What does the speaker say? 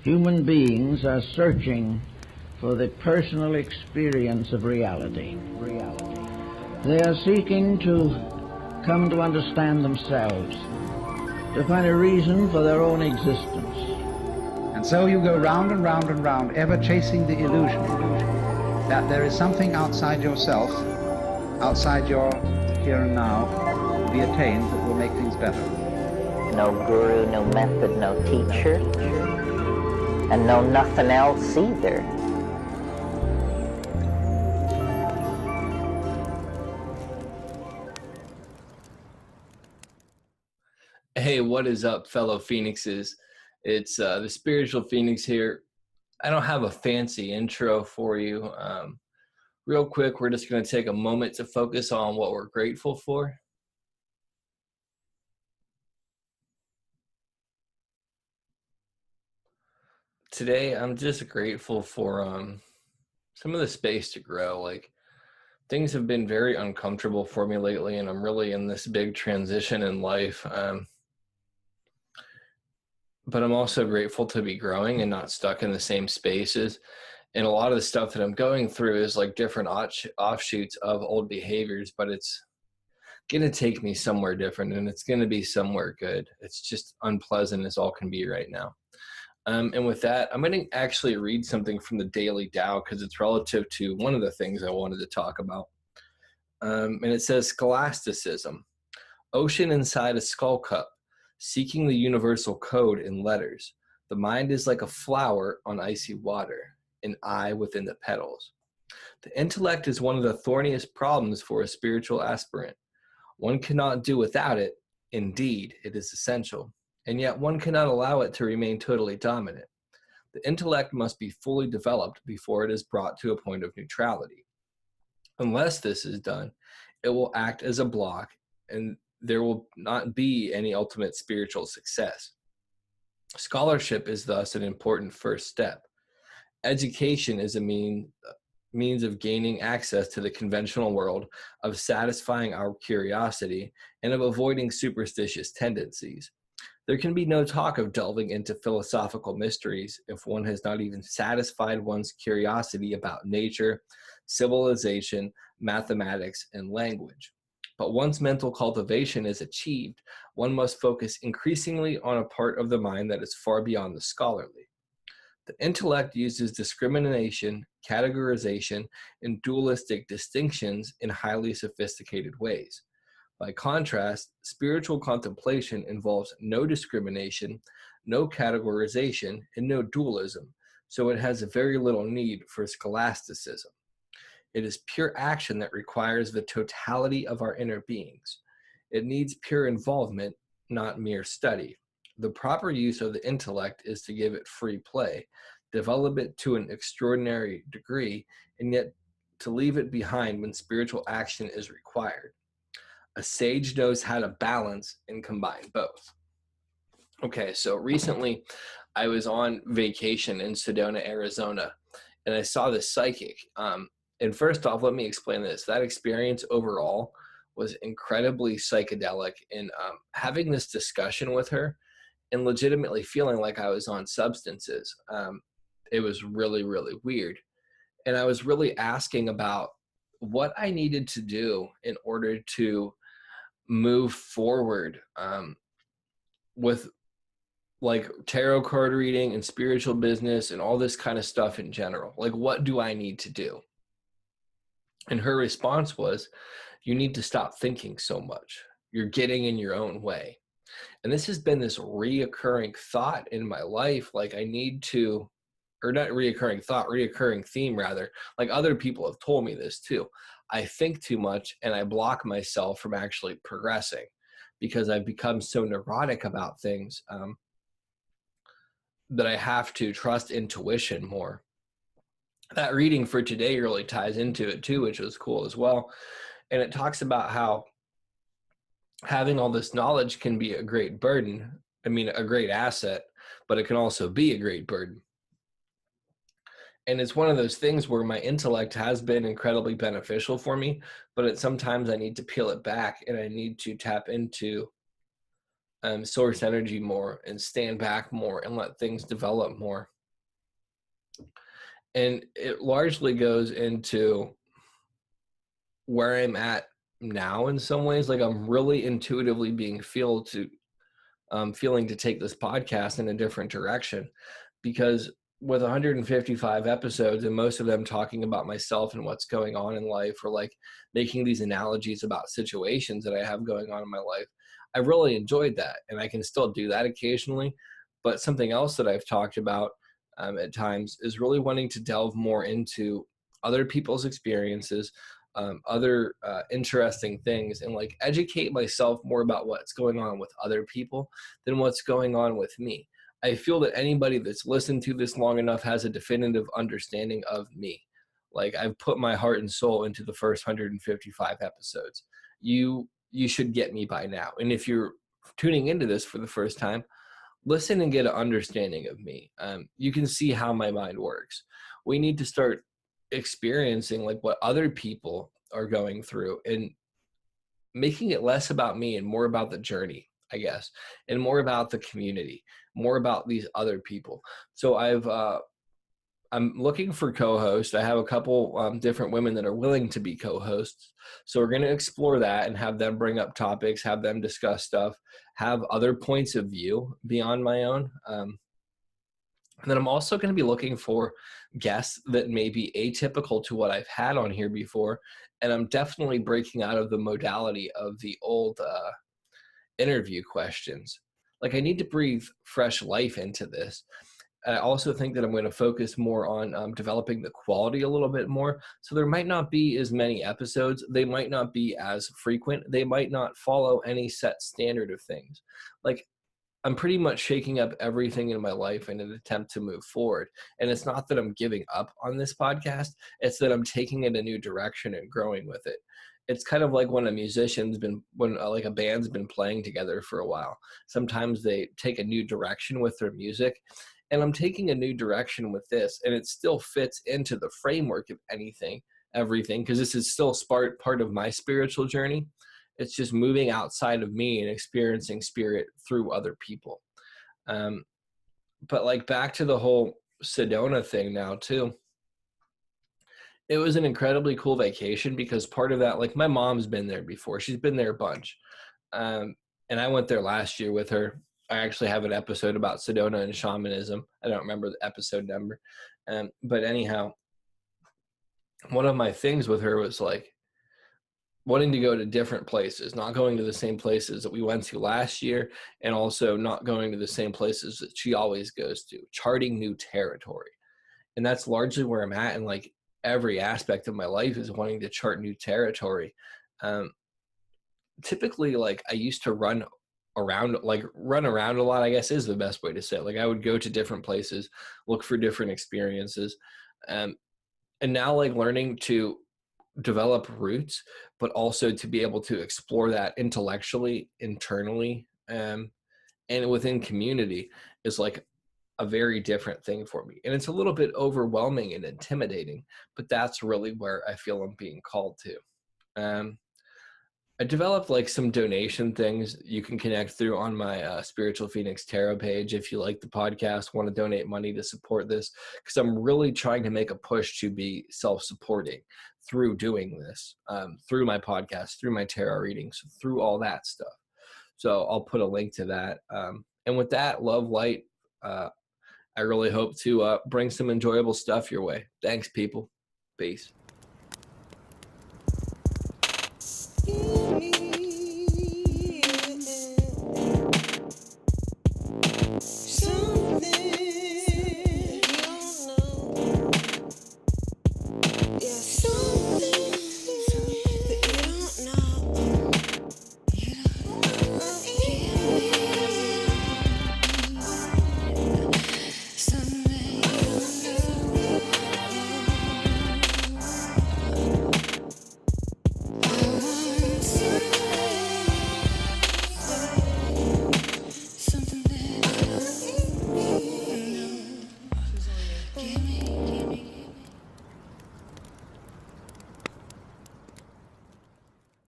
Human beings are searching for the personal experience of reality. They are seeking to come to understand themselves, to find a reason for their own existence. And so you go round and round and round, ever chasing the illusion that there is something outside yourself, outside your here and now, to be attained that will make things better. No guru, no method, no teacher, and no nothing else either. Hey, what is up, fellow Phoenixes? It's the Spiritual Phoenix here. I don't have a fancy intro for you. Real quick, we're just going to take a moment to focus on what we're grateful for. Today, I'm just grateful for some of the space to grow. Like, things have been very uncomfortable for me lately, and I'm really in this big transition in life. But I'm also grateful to be growing and not stuck in the same spaces. And a lot of the stuff that I'm going through is like different offshoots of old behaviors, but it's going to take me somewhere different, and it's going to be somewhere good. It's just unpleasant as all can be right now. And with that, I'm going to actually read something from the Daily Tao because it's relative to one of the things I wanted to talk about. And it says, scholasticism, ocean inside a skull cup, seeking the universal code in letters. The mind is like a flower on icy water, an eye within the petals. The intellect is one of the thorniest problems for a spiritual aspirant. One cannot do without it. Indeed, it is essential. And yet one cannot allow it to remain totally dominant. The intellect must be fully developed before it is brought to a point of neutrality. Unless this is done, it will act as a block, and there will not be any ultimate spiritual success. Scholarship is thus an important first step. Education is a means of gaining access to the conventional world, of satisfying our curiosity, and of avoiding superstitious tendencies. There can be no talk of delving into philosophical mysteries if one has not even satisfied one's curiosity about nature, civilization, mathematics, and language. But once mental cultivation is achieved, one must focus increasingly on a part of the mind that is far beyond the scholarly. The intellect uses discrimination, categorization, and dualistic distinctions in highly sophisticated ways. By contrast, spiritual contemplation involves no discrimination, no categorization, and no dualism, so it has very little need for scholasticism. It is pure action that requires the totality of our inner beings. It needs pure involvement, not mere study. The proper use of the intellect is to give it free play, develop it to an extraordinary degree, and yet to leave it behind when spiritual action is required. A sage knows how to balance and combine both. Okay, so recently I was on vacation in Sedona, Arizona, and I saw this psychic. And first off, let me explain this. That experience overall was incredibly psychedelic, and having this discussion with her and legitimately feeling like I was on substances, it was really, really weird. And I was really asking about what I needed to do in order to move forward with like tarot card reading and spiritual business and all this kind of stuff in general. Like, what do I need to do? And her response was, you need to stop thinking so much. You're getting in your own way. And this has been this reoccurring thought in my life. Like, I need to, or not reoccurring thought, reoccurring theme rather. Like, other people have told me this too. I think too much and I block myself from actually progressing because I've become so neurotic about things that I have to trust intuition more. That reading for today really ties into it too, which was cool as well. And it talks about how having all this knowledge can be a great burden. I mean, a great asset, but it can also be a great burden. And it's one of those things where my intellect has been incredibly beneficial for me, but sometimes I need to peel it back and I need to tap into source energy more and stand back more and let things develop more. And it largely goes into where I'm at now in some ways. Like I'm really intuitively feeling to take this podcast in a different direction, because with 155 episodes and most of them talking about myself and what's going on in life, or like making these analogies about situations that I have going on in my life, I really enjoyed that. And I can still do that occasionally. But something else that I've talked about at times is really wanting to delve more into other people's experiences, other interesting things, and like educate myself more about what's going on with other people than what's going on with me. I feel that anybody that's listened to this long enough has a definitive understanding of me. Like I've put my heart and soul into the first 155 episodes. You should get me by now. And if you're tuning into this for the first time, listen and get an understanding of me. You can see how my mind works. We need to start experiencing like what other people are going through and making it less about me and more about the journey, I guess, and more about the community, more about these other people. So I'm looking for co-hosts. I have a couple different women that are willing to be co-hosts. So we're going to explore that and have them bring up topics, have them discuss stuff, have other points of view beyond my own. And then I'm also going to be looking for guests that may be atypical to what I've had on here before. And I'm definitely breaking out of the modality of the old interview questions. Like I need to breathe fresh life into this. I also think that I'm going to focus more on developing the quality a little bit more. So there might not be as many episodes. They might not be as frequent. They might not follow any set standard of things. Like I'm pretty much shaking up everything in my life in an attempt to move forward. And it's not that I'm giving up on this podcast. It's that I'm taking it a new direction and growing with it. It's kind of like when like a band's been playing together for a while. Sometimes they take a new direction with their music. And I'm taking a new direction with this, and it still fits into the framework of everything, because this is still part of my spiritual journey. It's just moving outside of me and experiencing spirit through other people. But like back to the whole Sedona thing now too. It was an incredibly cool vacation because part of that, like my mom's been there before. She's been there a bunch. And I went there last year with her. I actually have an episode about Sedona and shamanism. I don't remember the episode number. But anyhow, one of my things with her was like wanting to go to different places, not going to the same places that we went to last year, and also not going to the same places that she always goes to, charting new territory. And that's largely where I'm at in like every aspect of my life, is wanting to chart new territory. Typically, like I used to run around a lot, I guess is the best way to say it. Like I would go to different places, look for different experiences. And now like learning to develop roots, but also to be able to explore that intellectually, internally, and within community is like a very different thing for me. And it's a little bit overwhelming and intimidating, but that's really where I feel I'm being called to. I developed like some donation things you can connect through on my Spiritual Phoenix Tarot page. If you like the podcast, want to donate money to support this, because I'm really trying to make a push to be self-supporting through doing this, through my podcast, through my tarot readings, through all that stuff. So I'll put a link to that. And with that, love, light, I really hope to bring some enjoyable stuff your way. Thanks, people. Peace.